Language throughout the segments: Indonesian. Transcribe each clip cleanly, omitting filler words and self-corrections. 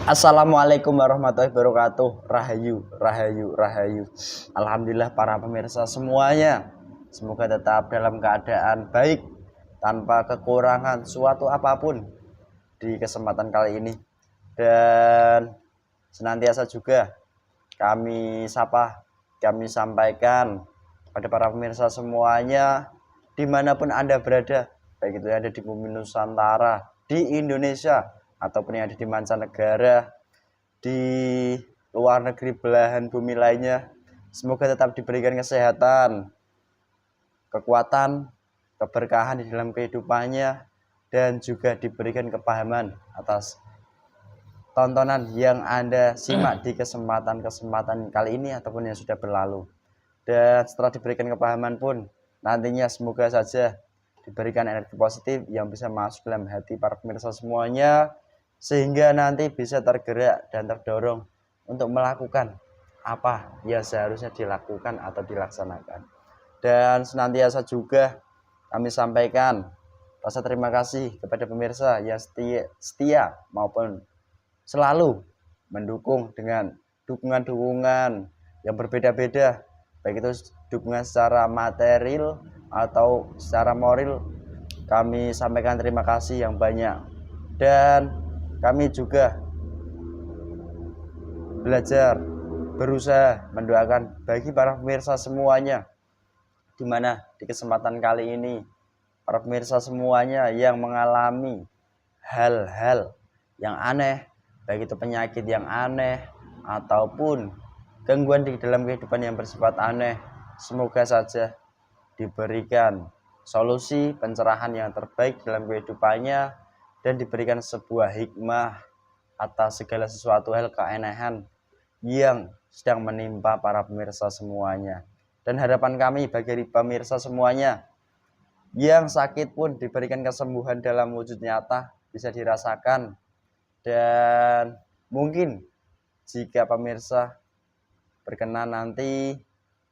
Assalamualaikum warahmatullahi wabarakatuh. Rahayu, rahayu, rahayu. Alhamdulillah para pemirsa semuanya, semoga tetap dalam keadaan baik tanpa kekurangan suatu apapun di kesempatan kali ini. Dan senantiasa juga kami sampaikan pada para pemirsa semuanya dimanapun Anda berada, baik itu yang ada di bumi Nusantara, di Indonesia, ataupun yang ada di mancanegara, di luar negeri belahan bumi lainnya, semoga tetap diberikan kesehatan, kekuatan, keberkahan di dalam kehidupannya, dan juga diberikan kepahaman atas tontonan yang Anda simak di kesempatan kali ini ataupun yang sudah berlalu. Dan setelah diberikan kepahaman pun, nantinya semoga saja diberikan energi positif yang bisa masuk dalam hati para pemirsa semuanya, sehingga nanti bisa tergerak dan terdorong untuk melakukan apa yang seharusnya dilakukan atau dilaksanakan. Dan senantiasa juga kami sampaikan rasa terima kasih kepada pemirsa yang setia maupun selalu mendukung dengan dukungan-dukungan yang berbeda-beda, baik itu dukungan secara material atau secara moral. Kami sampaikan terima kasih yang banyak, dan kami juga belajar berusaha mendoakan bagi para pemirsa semuanya, di mana di kesempatan kali ini para pemirsa semuanya yang mengalami hal-hal yang aneh, baik itu penyakit yang aneh ataupun gangguan di dalam kehidupan yang bersifat aneh, semoga saja diberikan solusi pencerahan yang terbaik dalam kehidupannya dan diberikan sebuah hikmah atas segala sesuatu hal keanehan yang sedang menimpa para pemirsa semuanya. Dan harapan kami bagi pemirsa semuanya yang sakit pun diberikan kesembuhan dalam wujud nyata, bisa dirasakan. Dan mungkin jika pemirsa berkenan nanti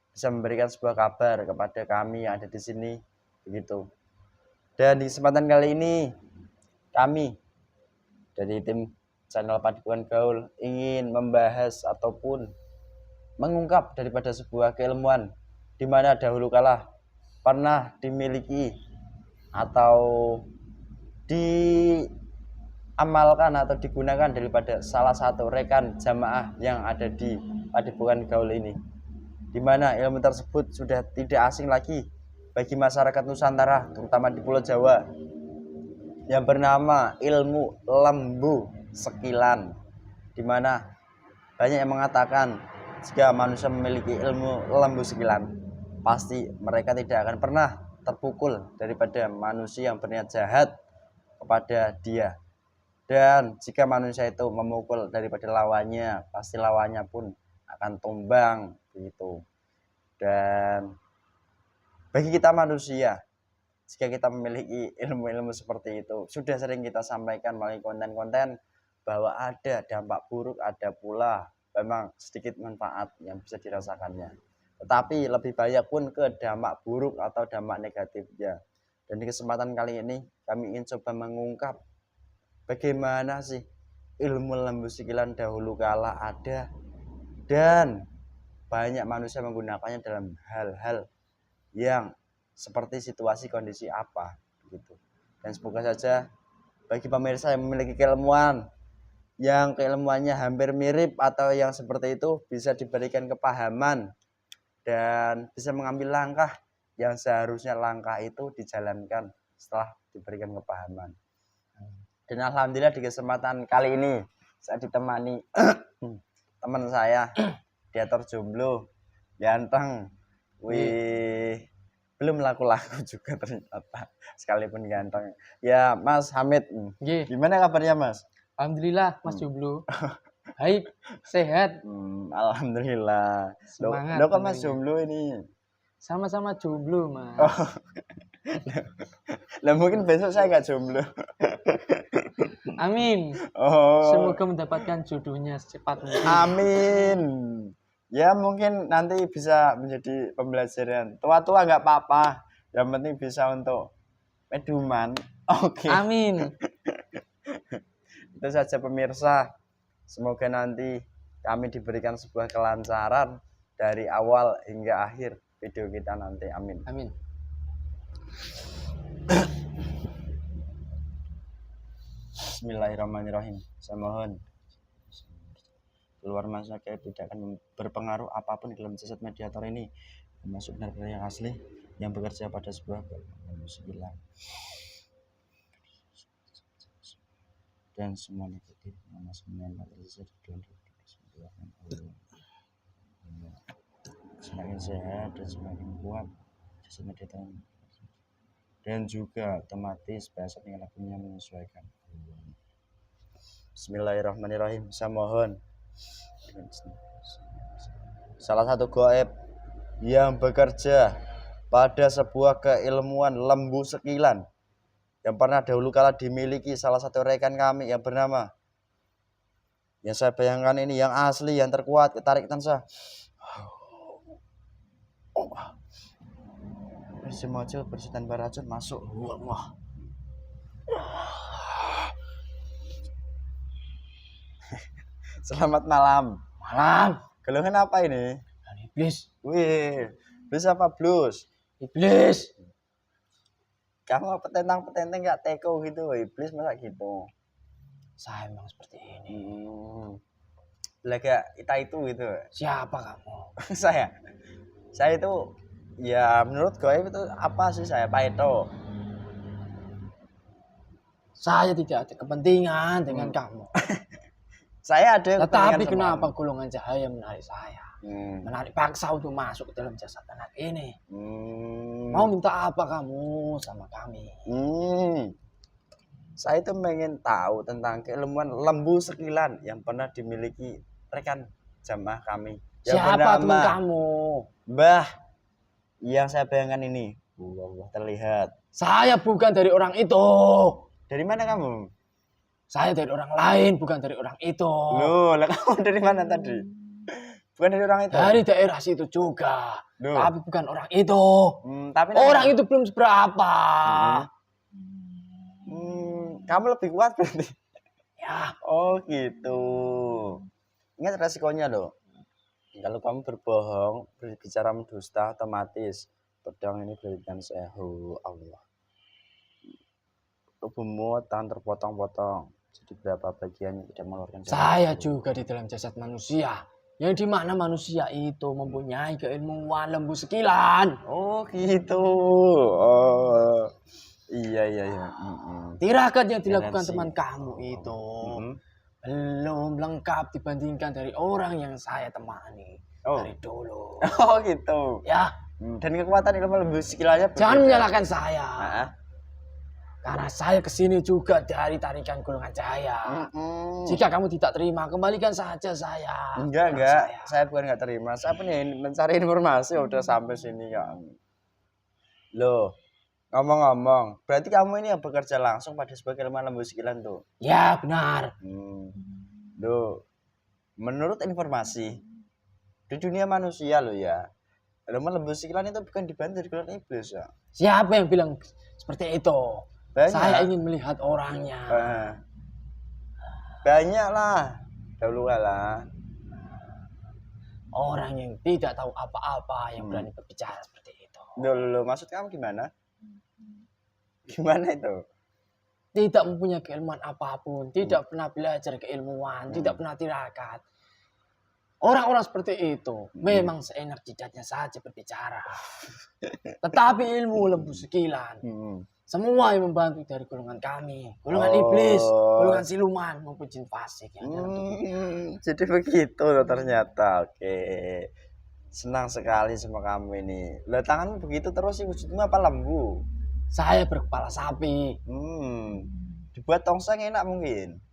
bisa memberikan sebuah kabar kepada kami yang ada di sini, begitu. Dan di kesempatan kali ini kami dari tim channel Paduan Gaul ingin membahas ataupun mengungkap daripada sebuah keilmuan di mana dahulu kala pernah dimiliki atau diamalkan atau digunakan daripada salah satu rekan jamaah yang ada di Paduan Gaul ini, di mana ilmu tersebut sudah tidak asing lagi bagi masyarakat Nusantara, terutama di Pulau Jawa, yang bernama ilmu lembu sekilan, di mana banyak yang mengatakan jika manusia memiliki ilmu lembu sekilan, pasti mereka tidak akan pernah terpukul daripada manusia yang berniat jahat kepada dia. Dan jika manusia itu memukul daripada lawannya, pasti lawannya pun akan tumbang, begitu. Dan bagi kita manusia, jika kita memiliki ilmu-ilmu seperti itu, sudah sering kita sampaikan melalui konten-konten bahwa ada dampak buruk, ada pula memang sedikit manfaat yang bisa dirasakannya. Tetapi lebih banyak pun ke dampak buruk atau dampak negatifnya. Dan di kesempatan kali ini kami ingin coba mengungkap bagaimana sih ilmu lembu sekilan dahulu kala ada, dan banyak manusia menggunakannya dalam hal-hal yang seperti situasi kondisi apa, begitu. Dan semoga saja bagi pemirsa yang memiliki keilmuan yang keilmuannya hampir mirip atau yang seperti itu bisa diberikan kepahaman dan bisa mengambil langkah yang seharusnya langkah itu dijalankan setelah diberikan kepahaman. Dan alhamdulillah di kesempatan kali ini saya ditemani teman saya, dia terjomblo, ganteng, wih, belum laku-laku juga ternyata, sekalipun ganteng. Ya, Mas Hamid, gimana kabarnya Mas? Alhamdulillah Mas jomblo. Baik, sehat. Alhamdulillah. Semangat. Lo kan Mas jomblo ini. Sama-sama jomblo, Mas. Oh. Lah mungkin besok saya nggak jomblo. Amin. Oh. Semoga mendapatkan jodohnya secepatnya. Amin. Ya mungkin nanti bisa menjadi pembelajaran. Tua-tua nggak apa-apa. Yang penting bisa untuk pedoman. Oke. Amin. Itu saja pemirsa. Semoga nanti kami diberikan sebuah kelancaran dari awal hingga akhir video kita nanti. Amin. Amin. Bismillahirrahmanirrahim. Saya mohon keluar masuknya tidak akan berpengaruh apapun di dalam jasad mediator ini, termasuk benar-benar yang asli yang bekerja pada sebuah sembilan dan semua negatif nama semuanya tersisa di dalam semakin sehat dan semakin kuat jasad mediator ini, dan juga otomatis bahasa tinggal lakunya menyesuaikan. Bismillahirrahmanirrahim. Saya mohon salah satu gaib yang bekerja pada sebuah keilmuan lembu sekilan yang pernah dahulu kala dimiliki salah satu rekan kami yang bernama, yang saya bayangkan ini yang asli, yang terkuat, ketarik tansa bersih mocil, bersih tanpa racun, masuk. Wah. Selamat malam. Malam. Keluhan apa ini? Iblis. Wih, blues apa blues? Iblis. Kamu petentang-petenteng gak teko gitu, iblis masa gitu? Saya memang seperti ini. Lega itu gitu. Siapa kamu? Saya itu ya menurut gaib itu apa sih saya Paeto. Saya tidak ada kepentingan dengan kamu. Saya ada. Tetapi kenapa golongan cahaya menarik saya? Menarik paksa untuk masuk ke dalam jasad anak ini. Mau minta apa kamu sama kami? Saya itu pengen tahu tentang keilmuan lembu sekilan yang pernah dimiliki rekan jamaah kami. Siapa teman kamu? Mbah, yang saya bayangkan ini. Allah terlihat. Saya bukan dari orang itu. Dari mana kamu? Saya dari orang lain, bukan dari orang itu. Loh, lah kamu dari mana tadi? Bukan dari orang itu? Dari daerah situ juga. Loh. Tapi bukan orang itu. Tapi orang itu belum seberapa. Kamu lebih kuat berarti? Ya. Oh gitu. Ingat resikonya loh. Kalau kamu berbohong, berbicara mendusta, otomatis pedang ini berikan sehu Allah. Tubuhmu tangan terpotong-potong. Jadi berapa bagian tidak mengeluarkan darah. Saya juga di dalam jasad manusia. Yang dimana manusia itu mempunyai keilmuan lembu sekilan. Oh gitu. Oh iya. Tirakat yang dilakukan teman kamu itu belum lengkap dibandingkan dari orang yang saya temani dari dulu. Oh gitu. Ya. Dan kekuatan ilmu lembu sekilannya. Jangan menyalahkan saya. Karena saya kesini juga dari tarikan golongan cahaya. Jika kamu tidak terima, kembalikan saja saya. Enggak. Saya bukan nggak terima. Saya pun mencari informasi udah sampai sini ya. Loh, ngomong-ngomong, berarti kamu ini yang bekerja langsung pada sebagai ilmuwan lembu sekilan tuh? Ya, benar. Loh, menurut informasi di dunia manusia loh ya, ilmuwan lembu sekilan itu bukan dibantu dari golongan iblis ya. Siapa yang bilang seperti itu? Banyak. Saya ingin melihat orangnya. Banyak lah. Dahulu lah. Orang yang tidak tahu apa-apa yang berani berbicara seperti itu. Loh, maksud kamu gimana? Gimana itu? Tidak mempunyai keilmuan apapun, tidak pernah belajar keilmuan, tidak pernah tirakat. Orang-orang seperti itu memang seenak jidatnya saja berbicara. Tetapi ilmu lembu sekilan. Semua yang membantu dari golongan kami, golongan iblis, golongan siluman maupun jin fasik yang jadi begitu ternyata. Oke. Senang sekali sama kamu ini. Lah tanganmu begitu terus sih, wujudmu apa lembu? Saya berkepala sapi. Dibuat tongseng enak mungkin.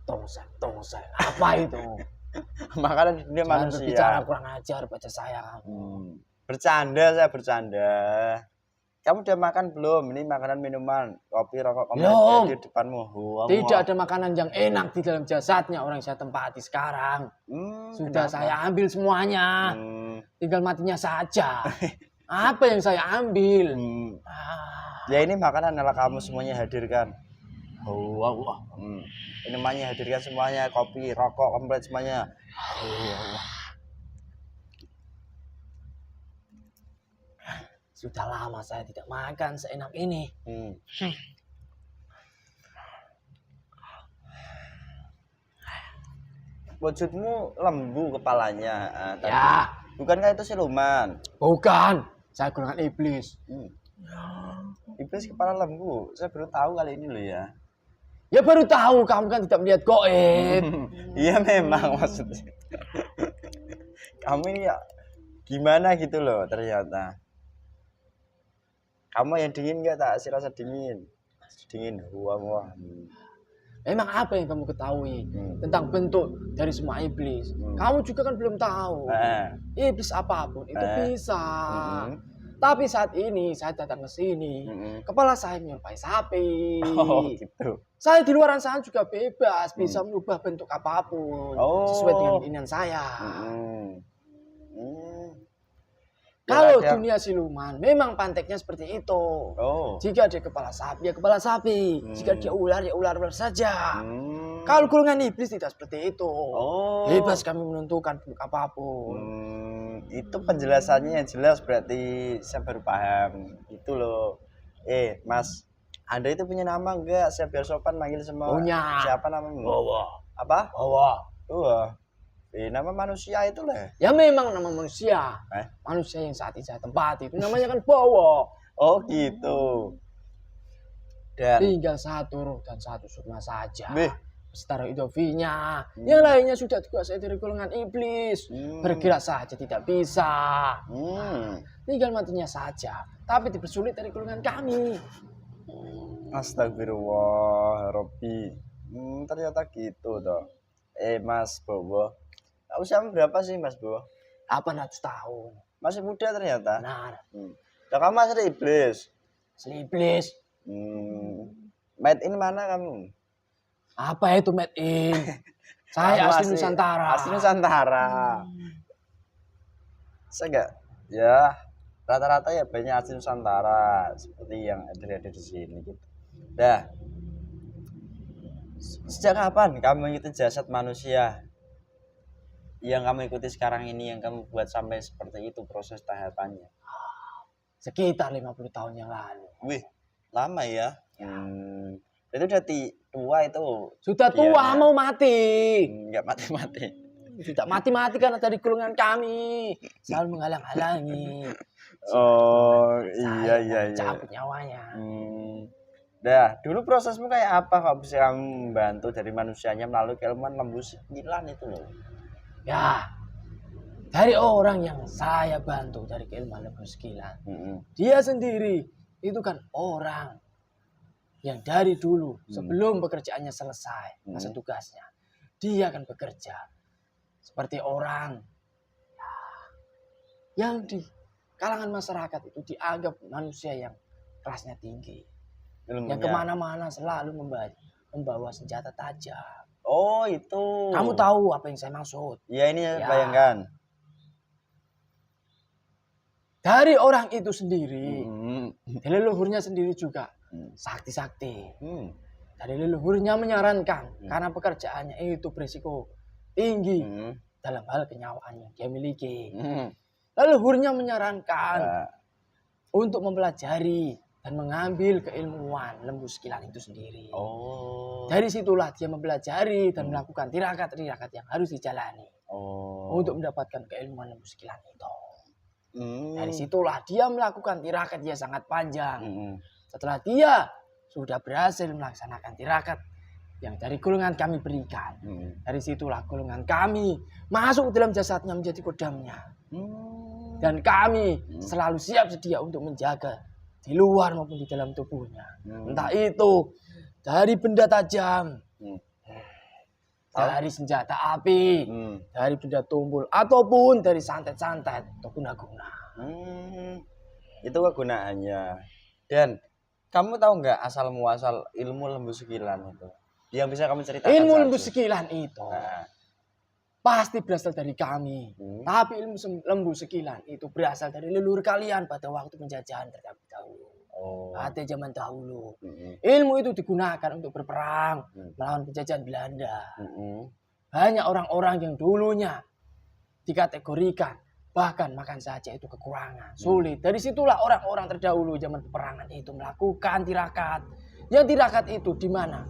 Tongseng. Apa itu? Makanan dunia manusia. Bicara kurang ajar baca saya kamu. Saya bercanda. Kamu udah makan belum? Ini makanan, minuman, kopi, rokok, belum. Di depanmu. Tidak ada makanan yang enak di dalam jasadnya orang yang saya tempati sekarang. Sudah kenapa? Saya ambil semuanya. Tinggal matinya saja. Apa yang saya ambil? Ya ini makanan adalah kamu semuanya hadirkan. Oh, Allah. Minumannya hadirkan semuanya, kopi, rokok, komplit semuanya. Oh, Allah. Sudah lama saya tidak makan seenak ini. Wujudmu lembu kepalanya. Tapi Ya, bukankah itu siluman? bukan. Saya golongan iblis. Iblis kepala lembu. Saya baru tahu kali ini loh ya. Ya baru tahu kamu kan tidak melihat goib. Iya memang maksudnya. Kamu ini ya gimana gitu loh ternyata. Kamu yang dingin nggak tak? Si rasa dingin. Dingin. Wah. Emang apa yang kamu ketahui tentang bentuk dari semua iblis? Kamu juga kan belum tahu. Iblis apapun itu bisa. Tapi saat ini saya datang ke sini, kepala saya menyerupai sapi. Oh gitu. Saya di luar sana juga bebas, bisa merubah bentuk apapun sesuai dengan keinginan saya. Kalau dunia siluman, memang panteknya seperti itu. Jika dia kepala sapi, ya kepala sapi. Jika dia ular, ya ular saja. Kalau golongan iblis tidak seperti itu. Bebas kami menentukan bentuk apapun. Itu penjelasannya yang jelas, berarti saya baru paham. Itu loh. Mas, Anda itu punya nama enggak? Saya biar sopan manggil semua. Punya. Siapa namamu? Bawa. Apa? Bawa. Nama manusia itu lah. Ya memang nama manusia. Manusia yang saat ini saya tempati itu namanya kan Bowo. Oh gitu. Dan tinggal satu ruh dan satu sukma saja. Setara idofinya. Yang lainnya sudah dikuasai dari golongan iblis. Bergerak saja tidak bisa. Tinggal matinya saja. Tapi dipersulit dari golongan kami. Astagfirullah, Robbi. Ternyata gitu toh. Mas Bowo. Usiamu berapa sih Mas Bowo? 800 tahun. Masih muda ternyata. Benar. Nah, kamu asli iblis. Asli iblis. Made in mana kamu? Apa itu made in? Saya asli Nusantara. Asli Nusantara. Saya enggak, ya rata-rata ya banyak asli Nusantara seperti yang ada di sini gitu. Dah. Sejak kapan kamu mengikuti jasad manusia? Yang kamu ikuti sekarang ini, yang kamu buat sampai seperti itu proses tahapannya? Sekitar 50 tahun yang lalu. Wih, lama ya. Itu udah tua itu. Sudah tua mau mati. Enggak mati-mati. Tidak mati-mati karena dari golongan kami selalu menghalang-halangi. Oh iya. Cabut nyawanya. Dah, dulu prosesmu kayak apa kok bisa kamu membantu dari manusianya melalui keilmuan lembu 9 itu loh? Ya, dari orang yang saya bantu dari keilmuan lembu 9. Dia sendiri itu kan orang yang dari dulu sebelum pekerjaannya selesai masa tugasnya, dia akan bekerja seperti orang yang di kalangan masyarakat itu dianggap manusia yang kelasnya tinggi. Yang kemana-mana selalu membawa senjata tajam. Oh itu. Kamu tahu apa yang saya maksud? Ya ini bayangkan. Dari orang itu sendiri, dari leluhurnya sendiri juga sakti-sakti. Dari leluhurnya menyarankan karena pekerjaannya itu berisiko tinggi dalam hal kenyawaan yang dia miliki. Leluhurnya menyarankan untuk mempelajari dan mengambil keilmuan lembu 9 itu sendiri. Dari situlah dia mempelajari dan melakukan tirakat-tirakat yang harus dijalani untuk mendapatkan keilmuan lembu 9 itu. Dari situlah dia melakukan tirakat dia sangat panjang. Setelah dia sudah berhasil melaksanakan tirakat yang dari golongan kami berikan, dari situlah golongan kami masuk ke dalam jasadnya menjadi kodamnya. Dan kami selalu siap sedia untuk menjaga di luar maupun di dalam tubuhnya. Entah itu dari benda tajam, dari senjata api, dari benda tumpul, ataupun dari santet-santet atau guna-guna. Itu kegunaannya. Dan kamu tahu nggak asal muasal ilmu lembu 9 itu? Yang bisa kamu ceritakan? Ilmu lembu 9 itu pasti berasal dari kami. Tapi ilmu lembu 9 itu berasal dari leluhur kalian pada waktu penjajahan terdahulu. Oh. Pada zaman dahulu. Mm-mm. Ilmu itu digunakan untuk berperang Mm. melawan penjajahan Belanda. Mm-mm. Banyak orang-orang yang dulunya dikategorikan bahkan makan saja itu kekurangan, sulit. Dari situlah orang-orang terdahulu zaman peperangan itu melakukan tirakat. Yang tirakat itu di mana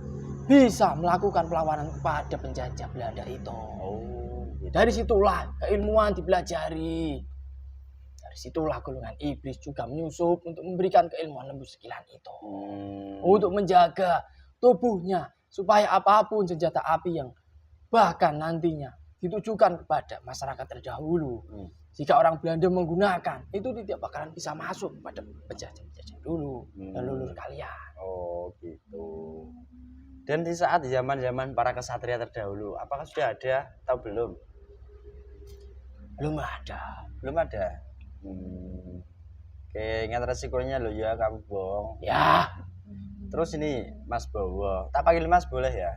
bisa melakukan perlawanan kepada penjajah Belanda itu. Oh, gitu. Dari situlah keilmuan dipelajari. Dari situlah golongan iblis juga menyusup untuk memberikan keilmuan lembu sekilan itu. Untuk menjaga tubuhnya supaya apapun senjata api yang bahkan nantinya ditujukan kepada masyarakat terdahulu. Jika orang Belanda menggunakan, itu tidak bakalan bisa masuk pada penjajah-penjajah dulu dan leluhur kalian. Oh, gitu. Dan di saat zaman-zaman para kesatria terdahulu, apakah sudah ada atau belum? Belum ada. Belum ada. Oke, ingat resikonya lo ya kamu bohong. Ya, Terus ini Mas Bowo, tak panggil Mas boleh ya?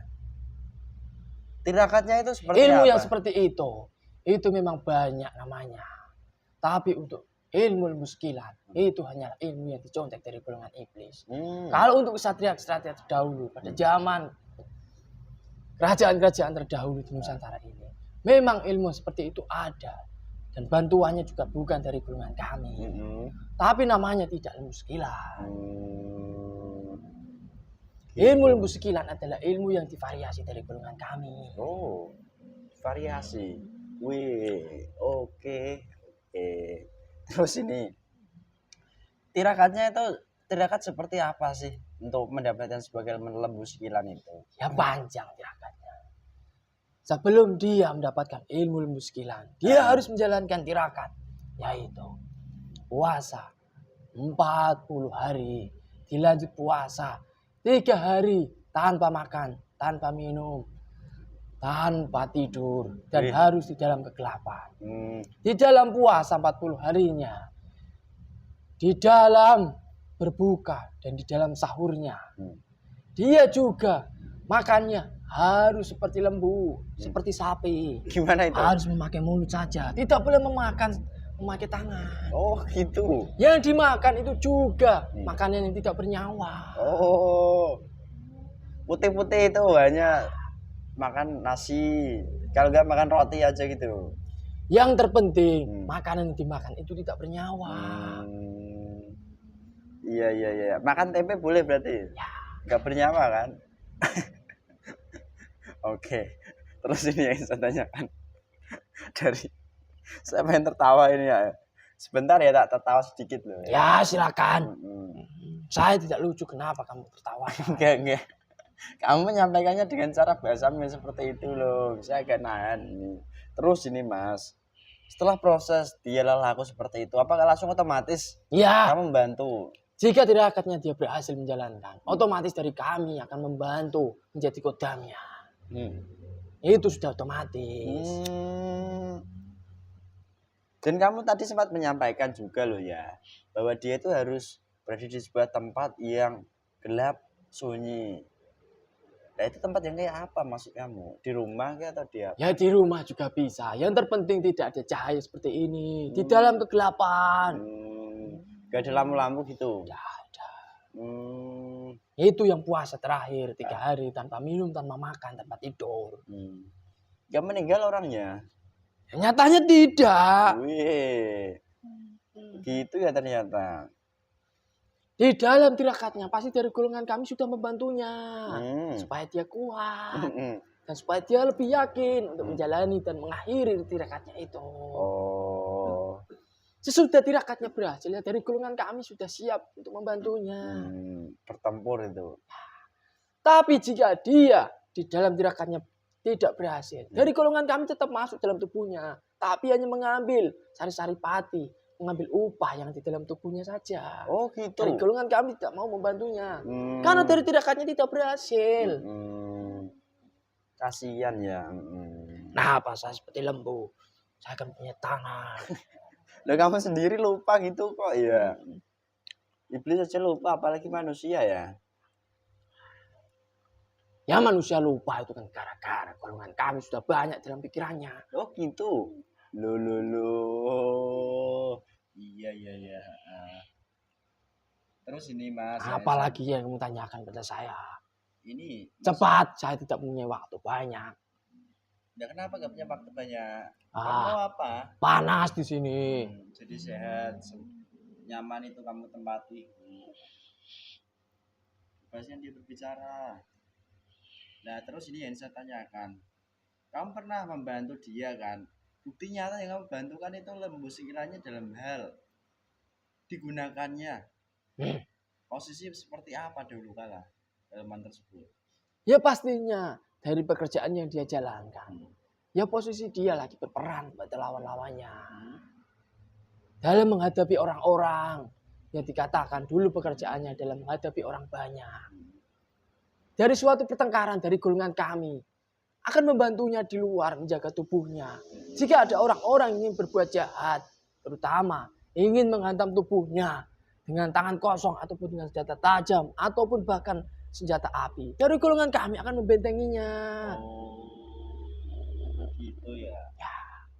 Tirakatnya itu seperti ilmu apa? yang seperti itu memang banyak namanya. Tapi untuk ilmu muskilan, itu hanyalah ilmu yang dicontek dari golongan iblis. Kalau untuk kesatria-kesatria terdahulu pada zaman kerajaan-kerajaan terdahulu di Nusantara ini, memang ilmu seperti itu ada. Dan bantuannya juga bukan dari golongan kami. Tapi namanya tidak ilmu sekilan. Ilmu lembu sekilan adalah ilmu yang divariasi dari golongan kami. Oh, variasi. Wih, oke. Terus ini tirakatnya itu tirakat seperti apa sih untuk mendapatkan sebagai lembu sekilan itu? Ya panjang tirakatnya. Sebelum dia mendapatkan ilmu lembu sekilan, dia harus menjalankan tirakat, yaitu puasa 40 hari, dilanjut puasa 3 hari tanpa makan, tanpa minum, tanpa tidur, dan harus di dalam kegelapan. Di dalam puasa 40 harinya, di dalam berbuka dan di dalam sahurnya, dia juga makannya harus seperti lembu, seperti sapi. Gimana itu? Harus memakai mulut saja, tidak boleh memakai tangan. Oh, gitu. Yang dimakan itu juga makanan yang tidak bernyawa. Oh, putih-putih itu hanya makan nasi, kalau nggak makan roti aja gitu. Yang terpenting makanan yang dimakan itu tidak bernyawa. Iya. Makan tempe boleh berarti? Ya. Nggak bernyawa kan? Oke. Terus ini yang saya tanyakan dari saya pengen tertawa ini ya. Sebentar ya, tak tertawa sedikit loh. Ya silakan. Saya tidak lucu, kenapa kamu tertawa? Enggak. Kamu menyampaikannya dengan cara bahasamu seperti itu loh. Saya agak nahan ini. Terus ini Mas, setelah proses dia laku seperti itu, apakah langsung otomatis kamu membantu? Jika tirakatnya dia berhasil menjalankan, otomatis dari kami akan membantu menjadi kodamnya. Itu sudah otomatis. Dan kamu tadi sempat menyampaikan juga loh ya, bahwa dia itu harus berada di sebuah tempat yang gelap, sunyi. Nah itu tempat yang kayak apa maksud kamu? Di rumah kayak atau dia? Ya di rumah juga bisa. Yang terpenting tidak ada cahaya seperti ini. Di dalam kegelapan. Gak ada lampu-lampu gitu? Tidak ada. Itu yang puasa terakhir 3 hari tanpa minum, tanpa makan, tanpa tidur. Gak meninggal orangnya? Ya, nyatanya tidak. Wih, gitu ya ternyata. Di dalam tirakatnya pasti dari golongan kami sudah membantunya supaya dia kuat dan supaya dia lebih yakin untuk menjalani dan mengakhiri tirakatnya itu. Oh. Sesudah tirakatnya berhasil, ya dari golongan kami sudah siap untuk membantunya. Bertempur itu. Tapi jika dia di dalam tirakatnya tidak berhasil, dari golongan kami tetap masuk dalam tubuhnya, tapi hanya mengambil sari-sari pati, mengambil upah yang di dalam tubuhnya saja. Oh gitu. Dari golongan kami tidak mau membantunya, karena dari tirakatnya tidak berhasil. Kasihan ya. Nah, apa saya seperti lembu, saya akan punya tangan. Loh kamu sendiri lupa gitu kok ya. Iblis aja lupa, apalagi manusia ya. Ya manusia lupa itu kan gara-gara golongan kami sudah banyak dalam pikirannya. Oh gitu. Loh. Iya. terus ini Mas. Apalagi yang kamu tanyakan pada saya? Ini Cepat, saya tidak punya waktu banyak. ya kenapa gak punya waktu banyak? Ah. Kamu mau apa? Panas di sini. Jadi sehat, nyaman itu kamu tempati. Biasanya dia berbicara. Nah terus ini yang saya tanyakan, kamu pernah membantu dia kan? Bukti nyata yang kamu bantu kan itu lembu sekiranya dalam hal digunakannya. Posisi seperti apa dahulu kala elemen tersebut? Ya pastinya dari pekerjaan yang dia jalankan. Ya posisi dia lagi berperan pada lawan-lawannya. Dalam menghadapi orang-orang yang dikatakan dulu pekerjaannya dalam menghadapi orang banyak. Dari suatu pertengkaran dari golongan kami akan membantunya di luar menjaga tubuhnya. Jika ada orang-orang yang ingin berbuat jahat, terutama ingin menghantam tubuhnya dengan tangan kosong ataupun dengan senjata tajam ataupun bahkan senjata api, dari golongan kami akan membentenginya. Oh, gitu ya.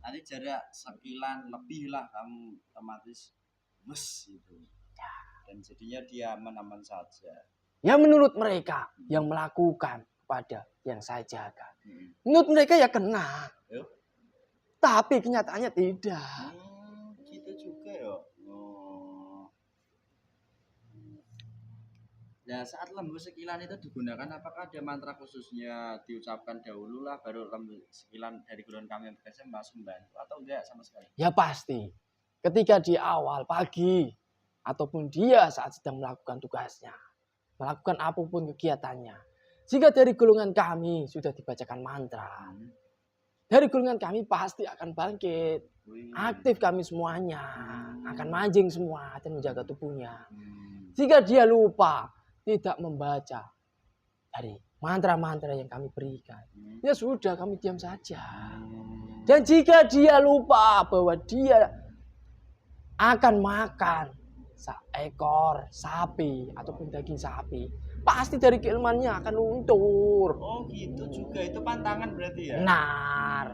Nanti jarak sekilan lebih lah kamu otomatis bus itu. Dan jadinya dia aman-aman saja. Ya menurut mereka yang melakukan kepada yang saya jaga. Menurut mereka ya kena. Yuk. Tapi kenyataannya tidak. Gitu juga ya. Oh. Nah saat lembu sekilan itu digunakan, apakah ada mantra khususnya diucapkan dahulu lah baru lembu sekilan dari golongan kami yang bekerja masuk membantu atau enggak sama sekali? Ya pasti. Ketika di awal pagi ataupun dia saat sedang melakukan tugasnya, melakukan apapun kegiatannya. Jika dari golongan kami sudah dibacakan mantra, dari golongan kami pasti akan bangkit. Aktif kami semuanya, akan mancing semua dan menjaga tubuhnya. Jika dia lupa tidak membaca dari mantra-mantra yang kami berikan, ya sudah kami diam saja. Dan jika dia lupa bahwa dia akan makan seekor sapi ataupun daging sapi, pasti dari keilmuannya akan luntur. Oh gitu juga, itu pantangan berarti ya? Benar.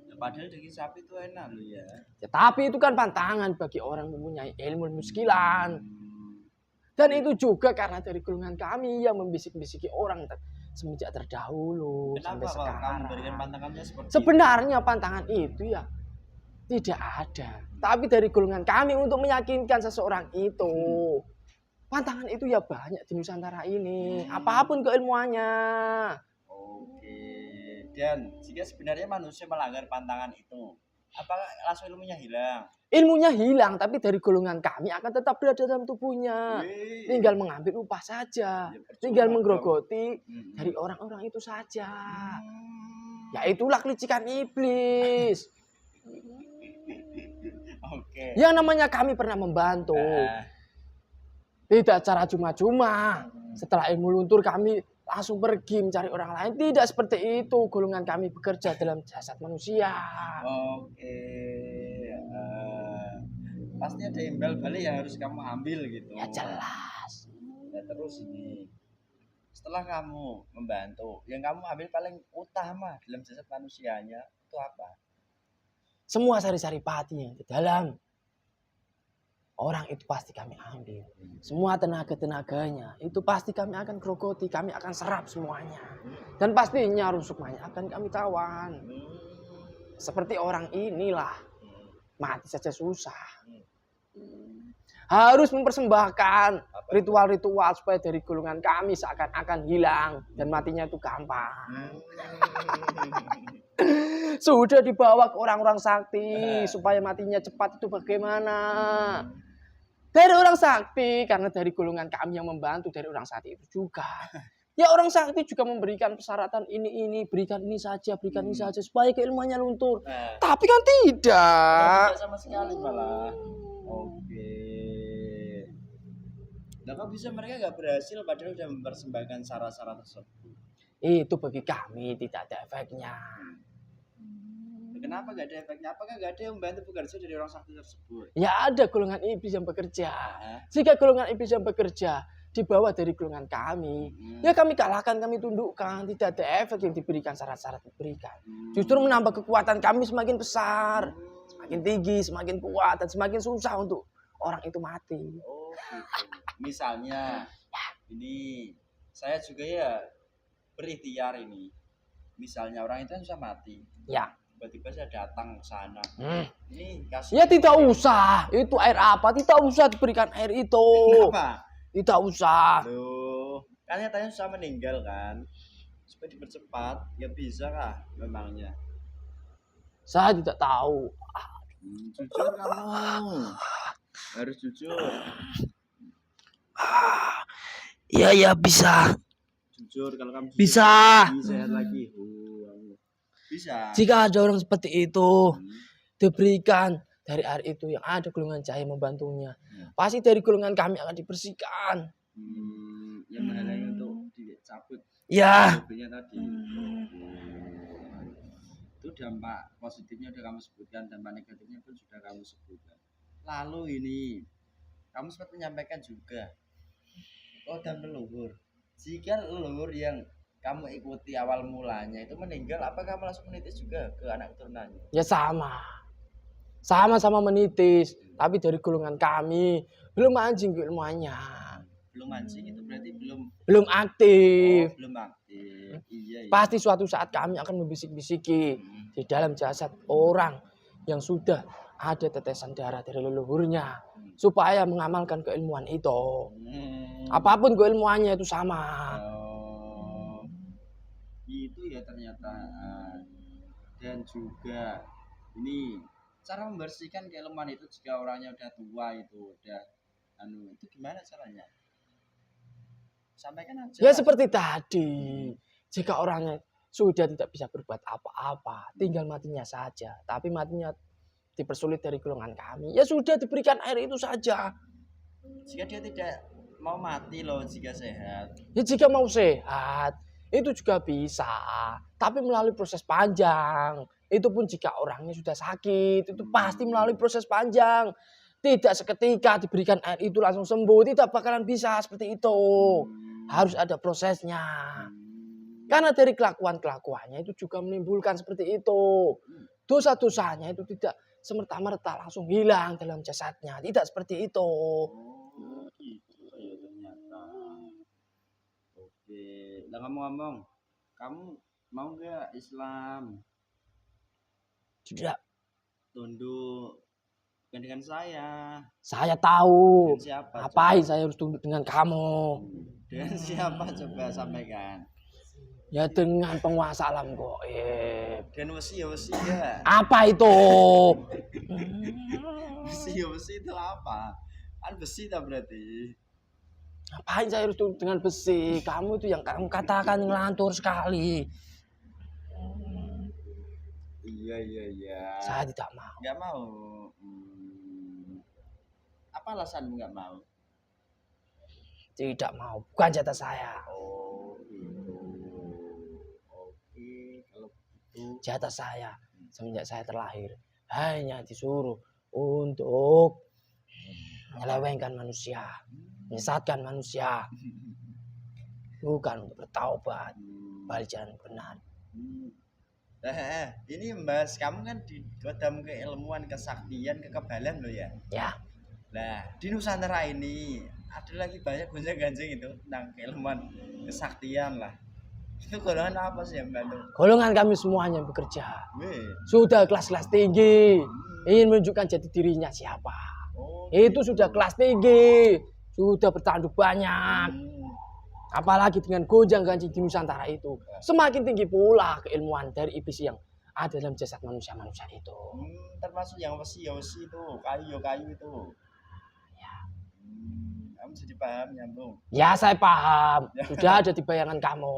Ya, padahal daging sapi itu enak loh ya. Tetapi itu kan pantangan bagi orang mempunyai ilmu muskilan. Dan itu juga karena dari golongan kami yang membisik-bisiki orang semenjak terdahulu. Kenapa sampai kamu sekarang. memberikan pantangannya seperti Sebenarnya pantangan itu ya tidak ada. Tapi dari golongan kami untuk meyakinkan seseorang itu. Pantangan itu ya banyak di Nusantara ini. Apapun keilmuannya. Oke. Dan jika sebenarnya manusia melanggar pantangan itu, apakah langsung ilmunya hilang? Ilmunya hilang, tapi dari golongan kami akan tetap berada dalam tubuhnya. Wih. Tinggal mengambil upah saja. Ya, percuma Tinggal dong. menggerogoti dari orang-orang itu saja. Ya itulah kelicikan iblis. Oke. Yang namanya kami pernah membantu. Tidak cara cuma-cuma. Setelah ilmu luntur kami langsung pergi mencari orang lain. Tidak seperti itu. Golongan kami bekerja dalam jasad manusia. Oke. Pasti ada imbal balik yang harus kamu ambil gitu. Ya jelas. Ya, terus ini setelah kamu membantu, yang kamu ambil paling utama dalam jasad manusianya itu apa? Semua sari-sari pati yang di dalam orang itu pasti kami ambil. Semua tenaga-tenaganya itu pasti kami akan grogoti, kami akan serap semuanya. Dan pastinya rusuknya akan kami tawan. Seperti orang inilah, mati saja susah. Harus mempersembahkan ritual-ritual supaya dari golongan kami seakan-akan hilang dan matinya itu gampang. Sudah dibawa ke orang-orang sakti supaya matinya cepat itu bagaimana? Dari orang sakti, karena dari golongan kami yang membantu dari orang sakti itu juga. Ya orang sakti juga memberikan persyaratan ini, berikan ini saja supaya keilmuannya luntur. Tapi kan tidak. Tidak sama sekali malah. Oke. Nah kok bisa mereka nggak berhasil padahal sudah mempersembahkan syarat-syarat tersebut? Itu bagi kami tidak ada efeknya. Kenapa nggak ada efeknya? Apakah nggak ada yang membantu bekerja dari orang sakti tersebut? Ya ada golongan iblis yang bekerja. Jika golongan iblis yang bekerja dibawa dari golongan kami, ya kami kalahkan, kami tundukkan. Tidak ada efek yang diberikan, syarat-syarat diberikan. Justru menambah kekuatan kami semakin besar, semakin tinggi, semakin kuat, dan semakin susah untuk orang itu mati. Oh gitu. Misalnya ini saya juga ya berikhtiar ini. Misalnya orang itu kan sudah mati. Ya. Tiba-tiba saya datang ke sana. Ini Ya kasih tidak usah. Itu air apa? Tidak usah diberikan air itu. Kenapa? Tidak usah. Loh, kan nyatanya susah meninggal kan. Supaya dipercepat, ya bisa kah memangnya? Saya tidak tahu. Jujur kamu. Harus jujur. Iya bisa. Jujur kalau kamu jujur, Bisa. Sehat lagi. Bisa. Jika ada orang seperti itu diberikan dari air itu yang ada golongan cahaya membantunya, pasti dari golongan kami akan dibersihkan. Yang menandai untuk dicabut. Ya. Tadi. Itu dampak positifnya sudah kamu sebutkan, dampak negatifnya pun sudah kamu sebutkan. Lalu ini kamu sempat menyampaikan juga dan leluhur. Jika leluhur yang kamu ikuti awal mulanya itu meninggal, apa kamu langsung menitis juga ke anak keturunannya? Ya sama-sama menitis, tapi dari golongan kami belum anjing ilmuannya. Belum anjing itu berarti belum aktif. Belum aktif. Iya. Pasti suatu saat kami akan membisik-bisiki di dalam jasad orang yang sudah ada tetesan darah dari leluhurnya supaya mengamalkan keilmuan itu. Apapun keilmuannya itu sama. Itu ya ternyata. Dan juga ini cara membersihkan keilmuan itu jika orangnya udah tua itu itu gimana caranya? Sampaikan aja. Ya seperti tadi, jika orangnya sudah tidak bisa berbuat apa-apa, tinggal matinya saja. Tapi matinya dipersulit dari golongan kami, ya sudah diberikan air itu saja. Jika dia tidak mau mati loh, jika sehat. Ya jika mau sehat, itu juga bisa. Tapi melalui proses panjang. Itu pun jika orangnya sudah sakit, itu pasti melalui proses panjang. Tidak seketika diberikan air itu langsung sembuh, tidak bakalan bisa seperti itu. Harus ada prosesnya. Karena dari kelakuannya itu juga menimbulkan seperti itu. Dosa-dosanya itu tidak semerta-merta langsung hilang dalam jasadnya. Tidak seperti itu. Ternyata. Oke, lah ngomong-ngomong, kamu mau nggak Islam? Tidak. Tunduk dengan saya. Saya tahu. Dengan siapa? Ngapain saya harus tunduk dengan kamu? Dengan siapa coba sampaikan? Ya dengan penguasa alam gaib. Dan wesi ya. Apa itu? Wesi itu apa? Kan besi tak berarti. Ngapain saya harus tunduk dengan besi? Kamu itu yang kamu katakan ngelantur sekali. Iya. Saya tidak mau. Nggak mau. Apa alasanmu nggak mau? Tidak mau. Bukan jatah saya. Oh gitu. Oke, kalau begitu. Jatah saya semenjak saya terlahir hanya disuruh untuk menyelewengkan manusia, menyesatkan manusia, bukan untuk bertaubat balik jalan benar. Ini Mas, kamu kan di kodam keilmuan, kesaktian, kekebalan loh ya. Ya. Nah, di Nusantara ini ada lagi banyak gonjang-ganjing itu tentang keilmuan, kesaktian lah. Itu golongan apa sih yang bantu? Golongan kami semuanya bekerja. Sudah kelas-kelas tinggi, ingin menunjukkan jati dirinya siapa. Itu sudah kelas tinggi, sudah bertanduk banyak. Apalagi dengan gonjang-ganjing di Nusantara itu, semakin tinggi pula keilmuan dari iblis yang ada dalam jasad manusia-manusia itu. Termasuk yang wesi itu, kayu itu. Ya. Kamu jadi paham nyambung? Ya saya paham, sudah ada di bayangan kamu.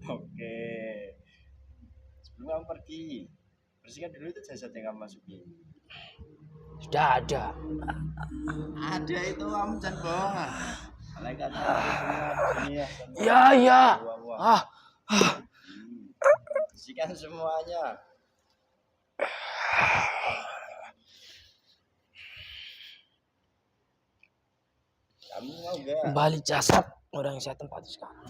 Oke. Sebelum kamu pergi, bersihkan dulu itu jasad yang kamu masuki. Sudah ada. Ada itu, kamu jangan bohong. Malaikatnya semua. Iya. Bersihkan semuanya. Kamu mau gak? Kembali jasad orang yang saya tempati sekarang.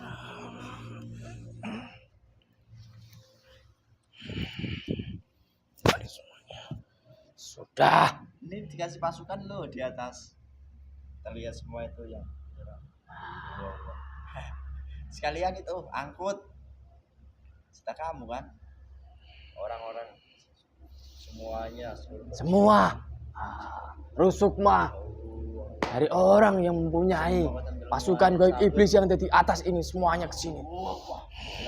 Kembali semuanya. Sudah. Ini dikasih pasukan loh di atas. Kita lihat semua itu yang sekalian itu angkut. Serta kamu kan, orang-orang semuanya Semua rusukma dari orang yang mempunyai pasukan gaib iblis yang ada di atas ini semuanya ke sini.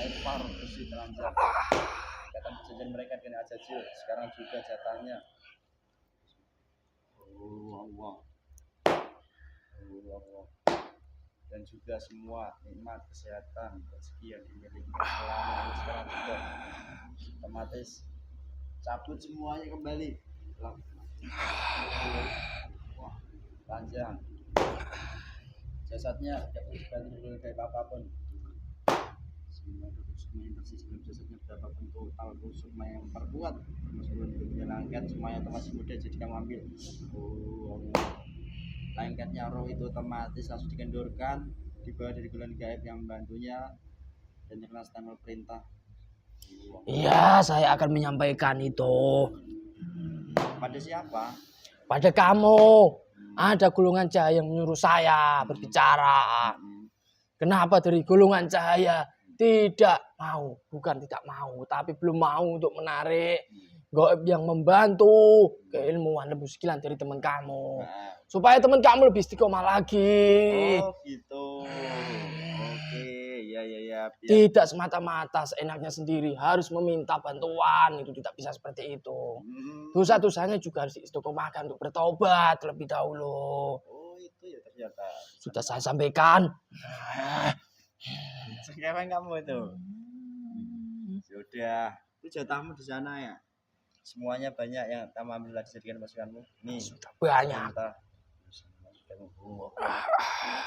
lempar besi telanjang. Kata perjanjian mereka dengan Azazil, sekarang juga jatahnya. Allah. Allah. Dan juga semua nikmat kesehatan rezeki yang dimiliki selama ini sekarang juga otomatis cabut semuanya kembali. Wah, panjang. Jasadnya tidak berganti oleh kayak apapun. Semua yang persis dalam jasadnya berapapun total rusukma yang terkuat meskipun hidupnya langkat semuanya otomatis mudah jadi kamu ambil. Lengketnya roh itu otomatis langsung dikendurkan dibawa dari bulan gaib yang membantunya dan terkena stempel perintah. Iya, saya akan menyampaikan itu Pada siapa? pada kamu. Ada golongan cahaya yang menyuruh saya berbicara. Kenapa dari golongan cahaya tidak mau, bukan tidak mau, tapi belum mau untuk menarik gaib yang membantu keilmuan lebih sekilan dari teman kamu. Supaya teman kamu lebih istiqomah lagi. Oh gitu. Oke, ya. Tidak semata-mata seenaknya sendiri, harus meminta bantuan, itu tidak bisa seperti itu. Dosa-dosanya juga harus diistiqomahkan untuk bertobat terlebih dahulu. Oh itu ya ternyata. Sudah saya sampaikan. Sekarang kamu itu. Sudah. Itu jatahmu di sana ya. Semuanya banyak yang kamu ambil lagi dijadikan pasukanmu. Nih. Sudah banyak.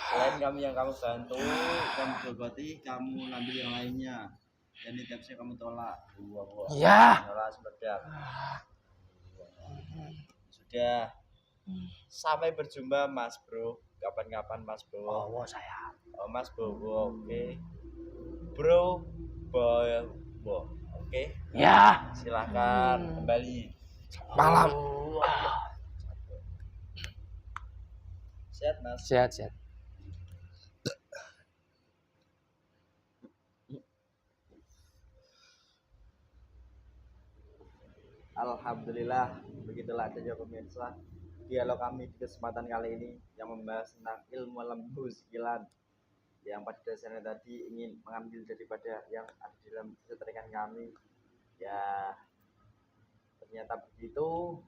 Selain kami yang kamu bantu, kamu berbuati, kamu ambil yang lainnya. Dan ini tidak bisa kamu tolak. Iya. Tolak seperti sudah. Sampai berjumpa Mas Bro. Kapan-kapan Mas Bro. Oh saya. Oh Mas Bro, oke. Bro, boy, oke. Ya. Silakan kembali. Malam. Sehat Mas. Sehat. Alhamdulillah, begitulah saja pemirsa dialog kami di kesempatan kali ini yang membahas tentang ilmu lembu sekilan yang pada dasarnya tadi ingin mengambil daripada yang ada di dalam ketertarikan kami. Ya ternyata begitu,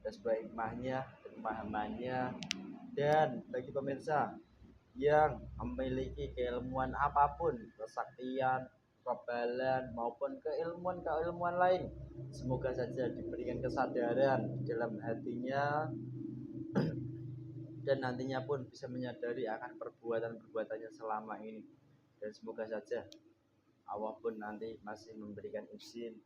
dan sebuah hikmahnya dan pemahamannya. Dan bagi pemirsa yang memiliki keilmuan apapun, kesaktian, kebalan maupun keilmuan lain, semoga saja diberikan kesadaran di dalam hatinya dan nantinya pun bisa menyadari akan perbuatannya selama ini. Dan semoga saja Allah pun nanti masih memberikan izin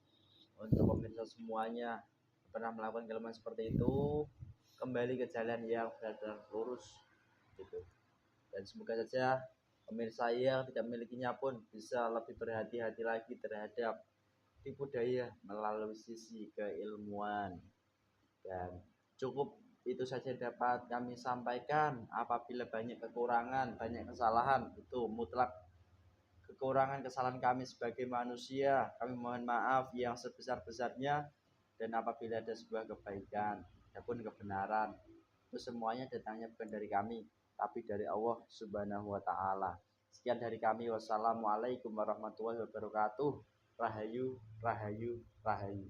untuk pemirsa semuanya pernah melakukan kelemahan seperti itu kembali ke jalan yang benar-benar lurus gitu. Dan semoga saja pemirsa yang tidak memilikinya pun bisa lebih berhati-hati lagi terhadap tipu daya melalui sisi keilmuan. Dan cukup itu saja dapat kami sampaikan. Apabila banyak kekurangan, banyak kesalahan, itu mutlak kekurangan kesalahan kami sebagai manusia. Kami mohon maaf yang sebesar-besarnya. Dan apabila ada sebuah kebaikan ataupun kebenaran, itu semuanya datangnya bukan dari kami, tapi dari Allah Subhanahu wa Ta'ala. Sekian dari kami. Wassalamualaikum warahmatullahi wabarakatuh. Rahayu, rahayu, rahayu.